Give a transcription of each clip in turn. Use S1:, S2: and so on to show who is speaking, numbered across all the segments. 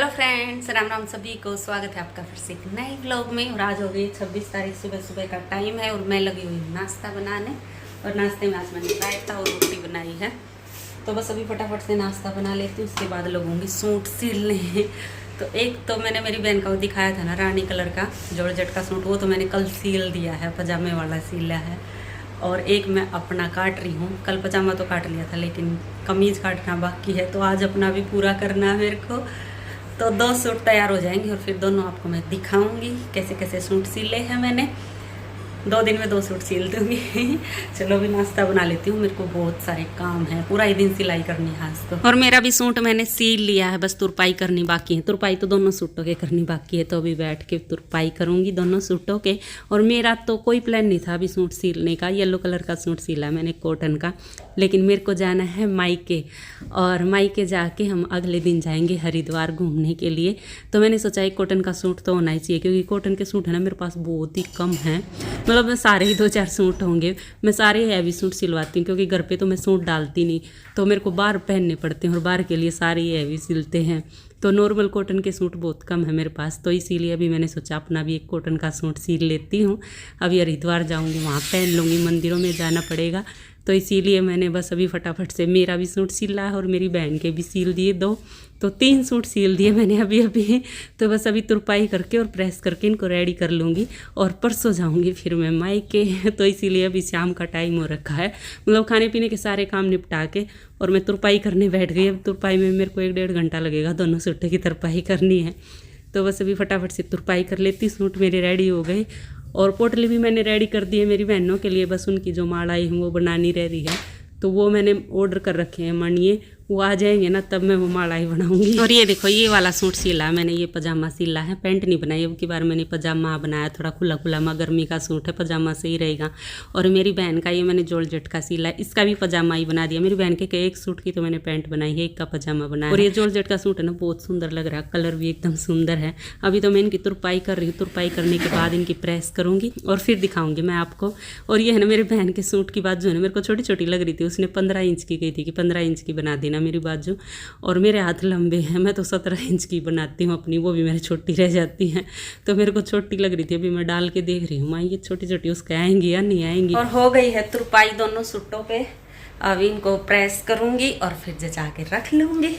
S1: Hello friends, Ram Ram सभी को। स्वागत है आपका फिर से एक नए व्लॉग में। और आज हो गई 26 तारीख, सुबह सुबह का टाइम है और मैं लगी हुई हूँ नाश्ता बनाने। और नाश्ते में आज मैंने रायता और रोटी बनाई है। तो बस अभी फटाफट से नाश्ता बना लेती हूँ, उसके बाद लगूंगी सूट सिलने। तो एक तो मैंने मेरी बहन का वो दिखाया था ना, रानी कलर का जॉर्जेट का सूट, वो तो मैंने कल सील दिया है, पजामे वाला सिला है। और एक मैं अपना काट रही हूँ। कल पजामा तो काट लिया था, लेकिन कमीज़ काटना बाकी है, तो आज अपना भी पूरा करना है मेरे को। तो 2 सूट तैयार हो जाएंगे और फिर दोनों आपको मैं दिखाऊंगी कैसे कैसे सूट सिले हैं मैंने। 2 दिन में 2 सूट सिल दूंगी। चलो अभी नाश्ता बना लेती हूँ, मेरे को बहुत सारे काम है, पूरा ही दिन सिलाई करनी है आज तो। और मेरा भी सूट मैंने सिल लिया है, बस तुरपाई करनी बाकी है। तुरपाई तो दोनों सूटों के करनी बाकी है, तो अभी बैठ के तुरपाई करूँगी दोनों सूटों के। और मेरा तो कोई प्लान नहीं था अभी सूट सिलने का। येलो कलर का सूट सिला मैंने कॉटन का, लेकिन मेरे को जाना है मायके। और मायके जाके हम अगले दिन जाएंगे हरिद्वार घूमने के लिए। तो मैंने सोचा एक कॉटन का सूट तो होना ही चाहिए, क्योंकि कॉटन के सूट है ना मेरे पास बहुत ही कम है। मतलब मैं सारे ही 2-4 सूट होंगे। मैं सारे हैवी सूट सिलवाती हूँ, क्योंकि घर पे तो मैं सूट डालती नहीं, तो मेरे को बाहर पहनने पड़ते हैं और बाहर के लिए सारे ही हैवी सिलते हैं। तो नॉर्मल कॉटन के सूट बहुत कम है मेरे पास। तो इसीलिए अभी मैंने सोचा अपना भी एक कॉटन का सूट सिल लेती हूँ। अभी हरिद्वार जाऊँगी, वहाँ पहन लूँगी, मंदिरों में जाना पड़ेगा। तो इसीलिए मैंने बस अभी फटाफट से मेरा भी सूट सिला है और मेरी बहन के भी सिल दिए 2। तो 3 सूट सिल दिए मैंने अभी। तो बस अभी तुरपाई करके और प्रेस करके इनको रेडी कर लूँगी और परसों जाऊँगी फिर मैं मायके। तो इसीलिए अभी शाम का टाइम हो रखा है, मतलब खाने पीने के सारे काम निपटा के और मैं तुरपाई करने बैठ गई। अब तुरपाई में मेरे को 1-1.5 घंटा लगेगा, दोनों सूटों की तुरपाई करनी है। तो बस अभी फटाफट से तुरपाई कर लेती। सूट मेरे रेडी हो गए और पोटली भी मैंने रेडी कर दी है मेरी बहनों के लिए। बस उनकी जो मालाएँ हैं वो बनानी रह रही है, तो वो मैंने ऑर्डर कर रखे हैं मणिए। वो आ जाएंगे ना तब मैं वो मालाई बनाऊंगी। और ये देखो, ये वाला सूट सिला मैंने, ये पजामा सिला है, पैंट नहीं बनाई। अब की बार मैंने पजामा बनाया, थोड़ा खुला खुला, गर्मी का सूट है, पजामा सही रहेगा। और मेरी बहन का ये मैंने जॉर्जेट का सिला है, इसका भी पजामा ही बना दिया। मेरी बहन के एक सूट की तो मैंने पैंट बनाई है, एक का पजामा बनाया। और ये जॉर्जेट का सूट है ना, बहुत सुंदर लग रहा है, कलर भी एकदम सुंदर है। अभी तो मैं इनकी तुरपाई कर रही हूँ, तुरपाई करने के बाद इनकी प्रेस करूँगी और फिर दिखाऊँगी मैं आपको। और ये है ना मेरे बहन के सूट की बाजू है ना, मेरे को छोटी छोटी लग रही थी, उसने 15 इंच की गई थी कि 15 इंच की बना देना मेरी बाजू। और मेरे हाथ लंबे हैं, मैं तो 17 इंच की बनाती हूँ अपनी, वो भी मेरी छोटी रह जाती हैं। तो मेरे को छोटी लग रही थी, अभी मैं डाल के देख रही हूँ माँ ये छोटी छोटी उसके आएंगी या नहीं आएंगी। और हो गई है तुरपाई दोनों सूटों पे। अभी इनको प्रेस करूँगी और फिर जचा के रख लूँगी।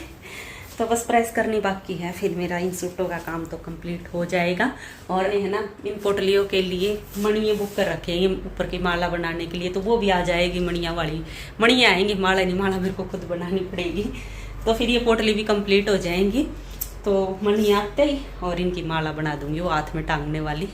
S1: तो बस प्रेस करनी बाकी है, फिर मेरा इन सूटों का काम तो कंप्लीट हो जाएगा। और है ना, इन पोटलियों के लिए मणियाँ बुक कर रखे हैं ऊपर की माला बनाने के लिए, तो वो भी आ जाएगी मणियाँ वाली। मणियाँ आएंगी, माला नहीं, माला मेरे को खुद बनानी पड़ेगी। तो फिर ये पोटली भी कंप्लीट हो जाएंगी। तो मणियाँ आते ही और इनकी माला बना दूंगी, वो हाथ में टांगने वाली।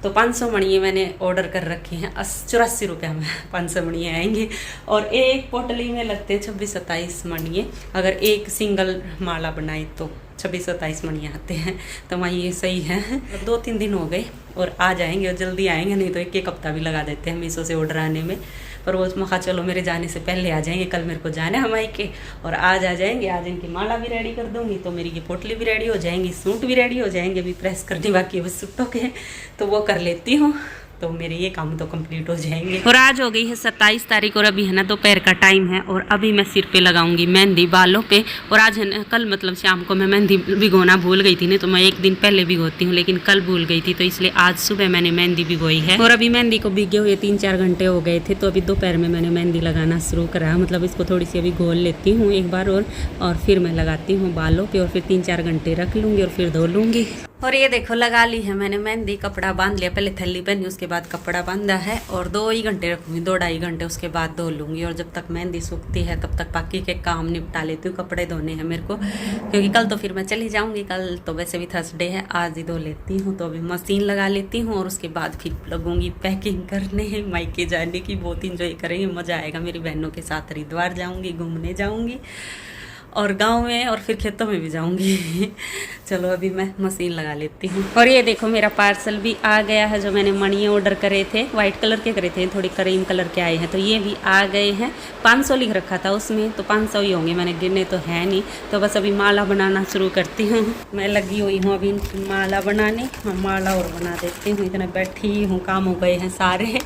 S1: तो 500 मणियाँ मैंने ऑर्डर कर रखी हैं, 84 रुपये में 500 मणियाँ आएंगी। और एक पोटली में लगते हैं 26-27 मणियाँ। अगर एक सिंगल माला बनाए तो 26-27 मणियाँ आते हैं। तो वहाँ ये सही है। 2-3 दिन हो गए और आ जाएंगे, और जल्दी आएंगे, नहीं तो 1 हफ्ता भी लगा देते हैं मीशो से ऑर्डर आने में। पर वो मखा चलो मेरे जाने से पहले आ जाएंगे, कल मेरे को जाना है मायके और आज आ जाएंगे। आज इनकी माला भी रेडी कर दूंगी, तो मेरी ये पोटली भी रेडी हो जाएंगी, सूट भी रेडी हो जाएंगे। अभी प्रेस करनी बाकी है बस सूटों के, तो वो कर लेती हूँ, तो मेरे ये काम तो कंप्लीट हो जाएंगे। और आज हो गई है 27 तारीख और अभी है ना दोपहर का टाइम है। और अभी मैं सिर पे लगाऊंगी मेहंदी बालों पे। और आज है ना, कल मतलब शाम को मैं मेहंदी भिगोना भूल गई थी, नहीं तो मैं 1 दिन पहले भिगोती हूँ, लेकिन कल भूल गई थी, तो इसलिए आज सुबह मैंने मेहंदी भिगोई है। और अभी मेहंदी को भिगे हुए 3-4 घंटे हो गए थे, तो अभी दोपहर में मैंने मेहंदी लगाना शुरू करा। मतलब इसको थोड़ी सी अभी घोल लेती हूँ एक बार और फिर मैं लगाती हूँ बालों पे, और फिर 3-4 घंटे रख लूँगी और फिर धो लूँगी। और ये देखो लगा ली है मैंने मेहंदी, कपड़ा बांध लिया, पहले थैली पहनी उसके बाद कपड़ा बांधा है। और 2 ही घंटे रखूँगी, 2-2.5 घंटे, उसके बाद धो लूँगी। और जब तक मेहंदी सूखती है तब तक बाकी के काम निपटा लेती हूँ। कपड़े धोने हैं मेरे को, क्योंकि कल तो फिर मैं चली जाऊँगी। कल तो वैसे भी थर्सडे है, आज ही धो लेती हूँ। तो अभी मशीन लगा लेती हूँ और उसके बाद फिर लगूँगी पैकिंग करने, मायके जाने की। बहुत इंजॉय करेंगे, मज़ा आएगा। मेरी बहनों के साथ हरिद्वार जाऊँगी, घूमने जाऊँगी और गांव में, और फिर खेतों में भी जाऊंगी। चलो अभी मैं मशीन लगा लेती हूँ। और ये देखो मेरा पार्सल भी आ गया है, जो मैंने मणियाँ ऑर्डर करे थे, वाइट कलर के करे थे, थोड़ी क्रीम कलर के आए हैं, तो ये भी आ गए हैं। 500 लिख रखा था उसमें, तो 500 ही होंगे, मैंने गिने तो है नहीं। तो बस अभी माला बनाना शुरू करती हूँ। मैं लगी हुई हूँ अभी इनकी माला बनाने। मैं माला और बना देती हूँ, इतना बैठी हूँ, काम हो गए हैं सारे।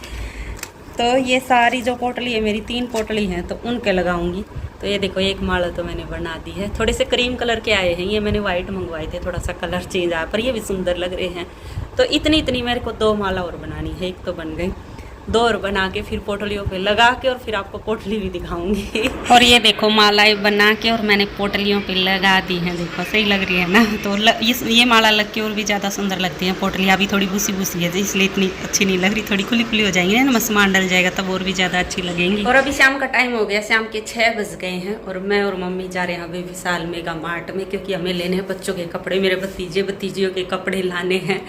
S1: तो ये सारी जो पोटली है मेरी 3 पोटली हैं तो उनके लगाऊंगी। तो ये देखो एक माला तो मैंने बना दी है। थोड़े से क्रीम कलर के आए हैं, ये मैंने वाइट मंगवाए थे, थोड़ा सा कलर चेंज आया पर ये भी सुंदर लग रहे हैं। तो इतनी मेरे को 2 माला और बनानी है, एक तो बन गई, 2 और बना के फिर पोटलियों पे लगा के और फिर आपको पोटली भी दिखाऊंगी। और ये देखो मालाएं बना के और मैंने पोटलियों पे लगा दी हैं, देखो सही लग रही है ना। तो ये माला लग के और भी ज़्यादा सुंदर लगती है। पोटलियाँ अभी थोड़ी भूसी है इसलिए इतनी अच्छी नहीं लग रही, थोड़ी खुली खुली हो जाएंगी ना, सामान डल जाएगा तब और भी ज़्यादा अच्छी लगेंगी। और अभी शाम का टाइम हो गया, शाम के 6 बज गए हैं और मैं और मम्मी जा रहे हैं अभी विशाल मेगा मार्ट में, क्योंकि हमें लेने हैं बच्चों के कपड़े, मेरे भतीजियों के कपड़े लाने हैं।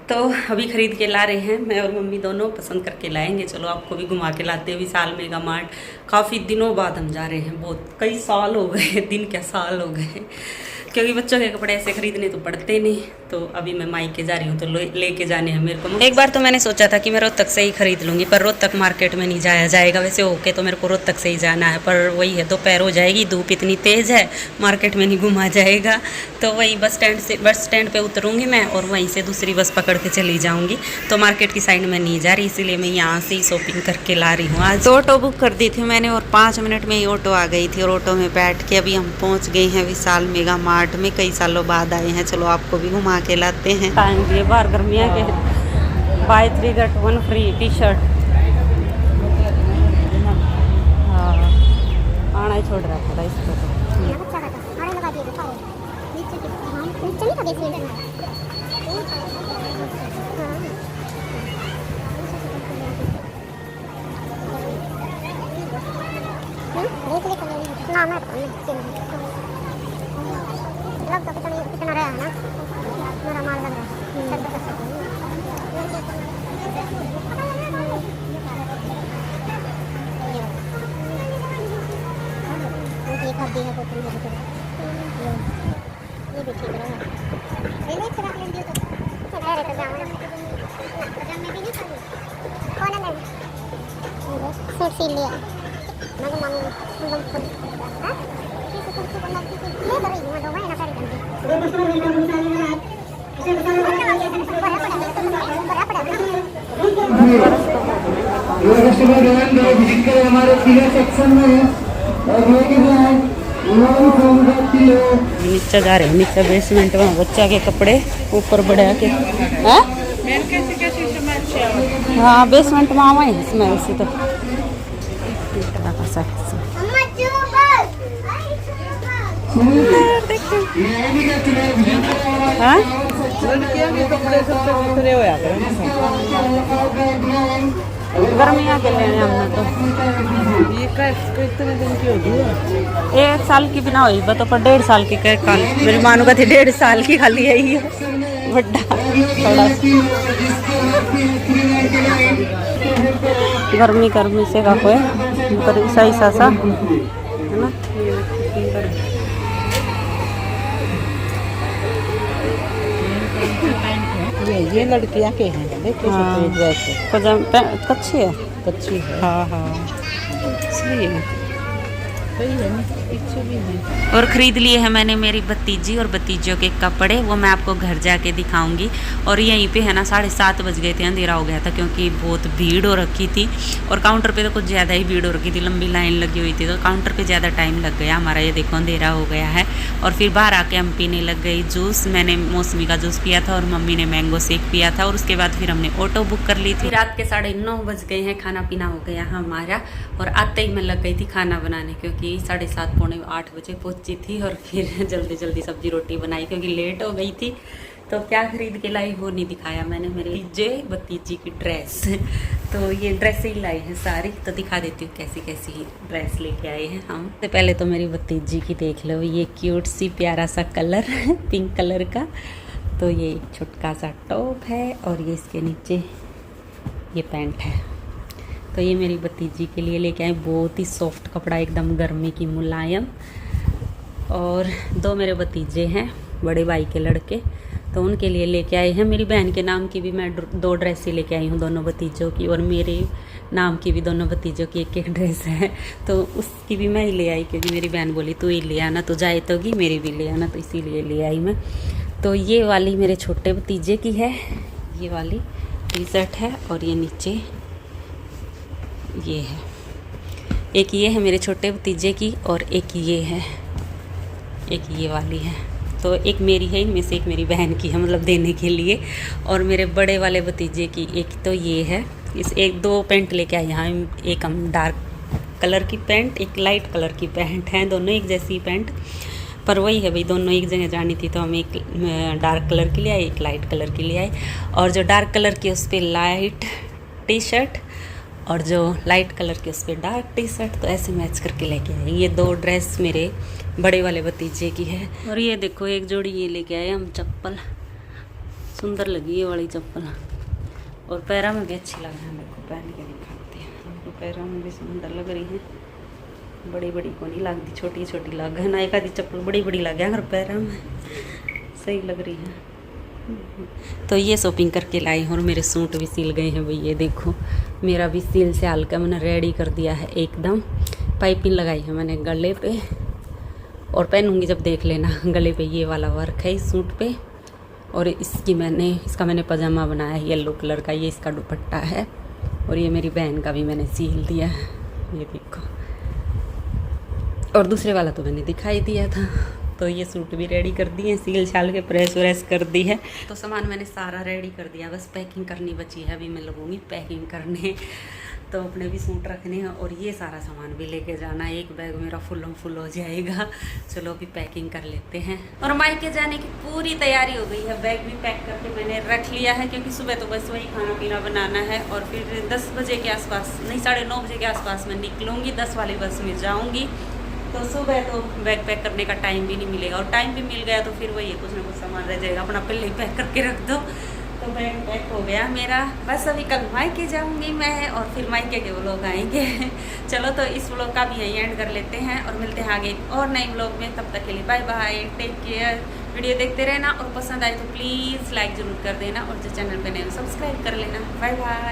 S1: तो अभी खरीद के ला रहे हैं, मैं और मम्मी दोनों पसंद करके लाएंगे। चलो आपको भी घुमा के लाते हैं विशाल मेगा मार्ट। काफ़ी दिनों बाद हम जा रहे हैं, बहुत कई साल हो गए, दिन क्या साल हो गए, क्योंकि बच्चों के कपड़े ऐसे खरीदने तो पड़ते नहीं। तो अभी मैं मायके जा रही हूँ तो लेके जाने हैं मेरे को। एक बार तो मैंने सोचा था कि मैं रोहतक से ही खरीद लूँगी, पर रोहतक मार्केट में नहीं जाया जाएगा, वैसे होके तो मेरे को रोहतक से ही जाना है, पर वही है दोपहर हो जाएगी, धूप इतनी तेज़ है, मार्केट में नहीं घुमा जाएगा। तो वही बस स्टैंड पे उतरूँगी मैं और वहीं से दूसरी बस पकड़ के चली जाऊँगी। तो मार्केट की साइड में नहीं जा रही, इसीलिए मैं यहाँ से ही शॉपिंग करके ला रही हूँ। आज ऑटो बुक कर दी थी मैंने और 5 मिनट में ही ऑटो आ गई थी और ऑटो में बैठ के अभी हम पहुँच गए हैं विशाल मेगा मार्ट में। कई सालों बाद आए हैं, चलो आपको भी घुमा के लाते हैं। टाइम दिए बाहर गर्मियाँ के, बाय 3 गेट 1 फ्री टी-शर्ट। हाँ आना ही छोड़ रहा था इसको तो।
S2: कितना रहा है ना, मेरा माल लग रहा है। ये कर दी है तो ये भी ठीक रहा है। ले चला ले दियो तो अरे तो जाओ ना, पजामे में भी नहीं कर कौन है सूट सिल लिया मैं मांगू हां किसी को बना के ले कर रही हूं, दो महीना कर रही हूं। हमारे तीनों सेक्शन में
S1: नीचे जा रहे हैं, नीचे बेसमेंट में बच्चा के कपड़े, ऊपर बढ़ा के हाँ बेसमेंट में आवा है इसमें वैसे तो। हाँ गर्मियाँ के लेने हमने तो ये कितने दिन की होगी, 1 साल की बिना हुई बता पर 1.5 साल की कह काल मेरी मानू का थी 1.5 साल की खाली यही है बड़ा थोड़ा गर्मी से का कोई सही सा है ना।
S2: ये लड़कियां के हैं देखो,
S1: हाँ, पजामा कच्ची है,
S2: कच्ची है।
S1: हाँ हाँ
S2: इसलिए सही है ना, पीछे भी है।
S1: और ख़रीद लिए हैं मैंने मेरी भतीजी और भतीजों के कपड़े, वो मैं आपको घर जाके दिखाऊंगी। और यहीं पे है ना 7:30 बज गए थे, अंधेरा हो गया था क्योंकि बहुत भीड़ हो रखी थी और काउंटर पे तो कुछ ज़्यादा ही भीड़ हो रखी थी, लंबी लाइन लगी हुई थी, तो काउंटर पे ज़्यादा टाइम लग गया हमारा। ये देखो अंधेरा हो गया है और फिर बाहर आके हम पीने लग गई जूस। मैंने मौसमी का जूस पिया था और मम्मी ने मैंगो शेक पिया था और उसके बाद फिर हमने ऑटो बुक कर ली थी। रात के 9:30 बज गए हैं, खाना पीना हो गया हमारा और आते ही मैं लग गई थी खाना बनाने, क्योंकि 7:30 पौने 8 बजे पहुंची थी और फिर जल्दी जल्दी सब्जी रोटी बनाई क्योंकि लेट हो गई थी। तो क्या खरीद के लाई वो नहीं दिखाया मैंने, मेरे भतीजी की ड्रेस। तो ये ड्रेस ही लाई है सारी, तो दिखा देती हूँ कैसी कैसी ड्रेस लेके आए हैं हम। तो पहले तो मेरी भतीजी की देख लो, ये क्यूट सी प्यारा सा कलर पिंक कलर का। तो ये छोटका सा टॉप है और ये इसके नीचे ये पैंट है। तो ये मेरी भतीजी के लिए लेके आए, बहुत ही सॉफ्ट कपड़ा, एकदम गर्मी की मुलायम। और 2 मेरे भतीजे हैं, बड़े भाई के लड़के, तो उनके लिए लेके आए हैं। मेरी बहन के नाम की भी मैं 2 ड्रेस ही लेके आई हूँ, दोनों भतीजों की, और मेरे नाम की भी दोनों भतीजों की एक ड्रेस है। तो उसकी भी मैं ही ले आई क्योंकि मेरी बहन बोली तू ही ले आना, तो जाए तोगी मेरी भी ले आना, तो इसीलिए ले आई मैं। तो ये वाली मेरे छोटे भतीजे की है, ये वाली टी-शर्ट है और ये नीचे ये है, एक ये है मेरे छोटे भतीजे की और एक ये है, एक ये वाली है। तो एक मेरी है, इनमें से एक मेरी बहन की है, मतलब देने के लिए। और मेरे बड़े वाले भतीजे की एक तो ये है। इस एक दो पैंट लेके आए यहाँ, एक हम डार्क कलर की पैंट, एक लाइट कलर की पैंट है, दोनों एक जैसी पैंट, पर वही है भाई, दोनों एक जगह जानी थी तो हम एक डार्क कलर की ले आए, एक लाइट कलर की ले आए। और जो डार्क कलर की उस पर लाइट टी शर्ट और जो लाइट कलर की उस पर डार्क टी शर्ट, तो ऐसे मैच करके लेके आए। ये दो ड्रेस मेरे बड़े वाले भतीजे की है। और ये देखो एक जोड़ी ये लेके आए हम चप्पल, सुंदर लगी ये वाली चप्पल, और पैरा में भी अच्छी लग रही है। देखो पहन के दिखाते हैं, हमको पैरा में भी सुंदर लग रही है, बड़ी बड़ी को नहीं लगती, छोटी छोटी लग है ना, एक आधी चप्पल बड़ी बड़ी लग है, अगर पैरा में सही लग रही है। तो ये शॉपिंग करके लाई हूँ, और मेरे सूट भी सिल गए हैं भाई। ये देखो मेरा भी सिल से हल्का मैंने रेडी कर दिया है एकदम। पाइपिंग लगाई है मैंने गले पे, और पहनूंगी जब देख लेना। गले पे ये वाला वर्क है इस सूट पे, और इसका मैंने पजामा बनाया है येलो कलर का, ये इसका दुपट्टा है। और ये मेरी बहन का भी मैंने सिल दिया है, ये देखो। और दूसरे वाला तो मैंने दिखाई दिया था। तो ये सूट भी रेडी कर दिए, सील छाल के प्रेस व्रेस कर दी है। तो सामान मैंने सारा रेडी कर दिया, बस पैकिंग करनी बची है। अभी मैं लगूंगी पैकिंग करने, तो अपने भी सूट रखने हैं और ये सारा सामान भी लेके जाना है। एक बैग मेरा फुल हो जाएगा। चलो अभी पैकिंग कर लेते हैं। और मायके जाने की पूरी तैयारी हो गई है, बैग भी पैक करके मैंने रख लिया है, क्योंकि सुबह तो बस वही खाना पीना बनाना है। और फिर 10 बजे के आसपास, नहीं 9:30 बजे के आसपास मैं निकलूँगी, 10 वाली बस में जाऊँगी। तो सुबह तो बैग पैक करने का टाइम भी नहीं मिलेगा, और टाइम भी मिल गया तो फिर वही कुछ ना कुछ सामान रह जाएगा, अपना पहले ही पैक करके रख दो। तो बैग पैक हो गया मेरा। बस अभी कल मायके जाऊंगी मैं, और फिर मायके के व्लॉग आएंगे। चलो तो इस व्लॉग का भी यहीं एंड कर लेते हैं, और मिलते हैं आगे और नए व्लॉग में। तब तक के लिए bye bye, take care. Video देखते रहना, और पसंद आए तो प्लीज़ लाइक ज़रूर कर देना, और जो चैनल पे नए सब्सक्राइब कर लेना। Bye bye.